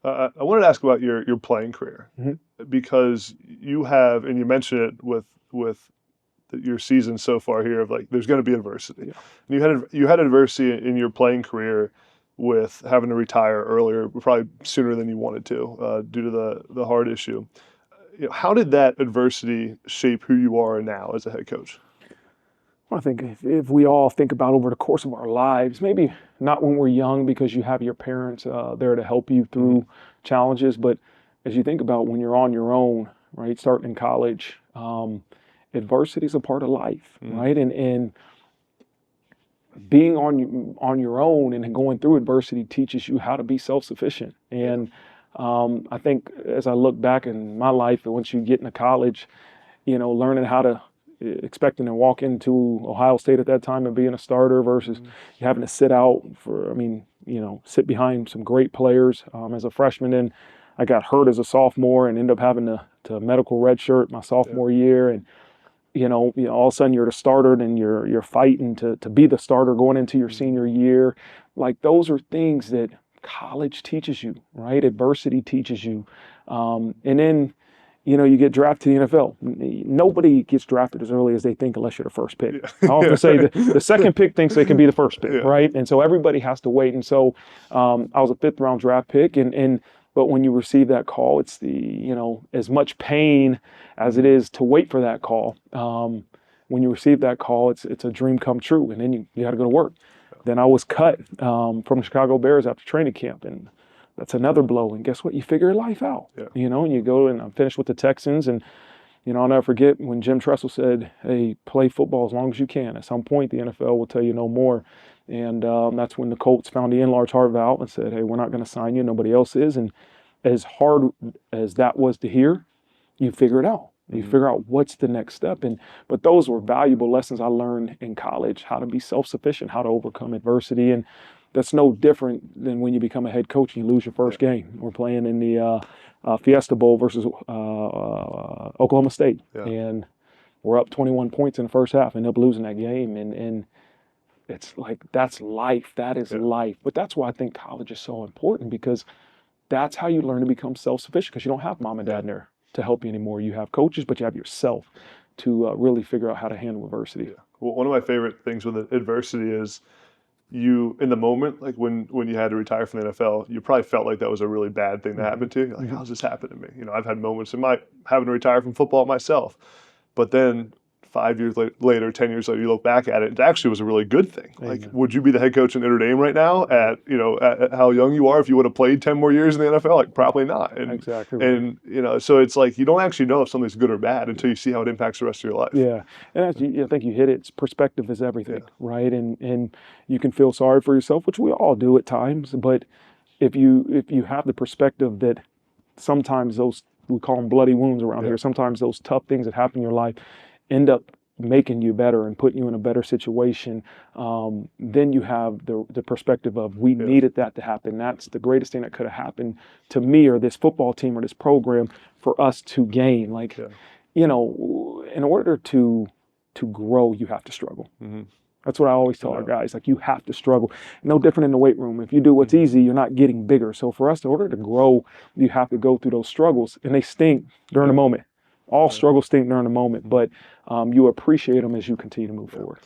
I wanted to ask about your playing career Mhm. because you have, and you mentioned it with your season so far here of like there's going to be adversity. Yeah. And you had adversity in your playing career with having to retire earlier, probably sooner than you wanted to, due to the heart issue. How did that adversity shape who you are now as a head coach? Well, I think if we all think about over the course of our lives, maybe not when we're young because you have your parents there to help you Hmm. through challenges, but as you think about when you're on your own, right, starting in college, adversity is a part of life, Hmm. right? And being on your own and going through adversity teaches you how to be self-sufficient. Yeah. And I think as I look back in my life, and once you get into college, learning how to expecting to walk into Ohio State at that time and being a starter versus Hmm. having to sit out sit behind some great players as a freshman. And I got hurt as a sophomore and ended up having to medical redshirt my Yeah. sophomore year. And all of a sudden you're the starter and you're fighting to be the starter going into your Hmm. senior year. Like those are things that college teaches you, right? Adversity teaches you. And then, you get drafted to the NFL. Nobody gets drafted as early as they think unless you're the first pick. Yeah. I often say Yeah. that the second pick thinks they can be the first pick, Yeah. right? And so everybody has to wait. And so I was a fifth round draft pick, and but when you receive that call, it's as much pain as it Hmm. is to wait for that call. When you receive that call, it's a dream come true, and then you got to go to work. Then I was cut from the Chicago Bears after training camp, and that's another blow. And guess what? You figure life out, Yeah. and you go and I'm finished with the Texans, and I'll never forget when Jim Tressel said, "Hey, play football as long as you can. At some point, the NFL will tell you no more." And that's when the Colts found the enlarged heart valve and said, "Hey, we're not going to sign you. Nobody else is." And as hard as that was to hear, you figure it out. You Hmm. figure out what's the next step. But those were valuable lessons I learned in college: how to be self-sufficient, how to overcome adversity, and that's no different than when you become a head coach and you lose your Yeah. first game. We're playing in the Fiesta Bowl versus Oklahoma State, Yeah. and we're up 21 points in the first half, and end up losing that game. And it's like that's life. That is Yeah. life. But that's why I think college is so important because that's how you learn to become self-sufficient because you don't have mom and Yeah. dad there to help you anymore. You have coaches, but you have yourself to really figure out how to handle adversity. Yeah. Well, one of my favorite things with adversity is you in the moment, like when you had to retire from the NFL, you probably felt like that was a really bad thing to Mm-hmm. happen to you. You're like, Mm-hmm. how's this happen to me? I've had moments in my having to retire from football myself, but then 5 years later, 10 years later, you look back at it, it actually was a really good thing. Like, Amen. would you be the head coach in Notre Dame right now Right. at how young you are if you would have played 10 more years in the NFL? Like, probably not. And Exactly right. and so it's like you don't actually know if something's good or bad until you see how it impacts the rest of your life. Yeah, and I think you hit it. Perspective is everything, Yeah. right? And you can feel sorry for yourself, which we all do at times. But if you have the perspective that sometimes those we call them bloody wounds around Yeah. here. Sometimes those tough things that happen in your life end up making you better and putting you in a better situation. Then you have the perspective of we Yeah. needed that to happen. That's the greatest thing that could have happened to me or this football team or this program for us to gain. Like, Yeah. in order to grow, you have to struggle. Hmm. That's what I always No tell our doubt. guys. Like you have to struggle. No different in the weight room. If you do what's Hmm. easy, you're not getting bigger. So for us, in order to grow, you have to go through those struggles, and they stink during Yeah. the moment. All Yeah. struggles stink during the moment, but you appreciate them as you continue to move Yeah. forward.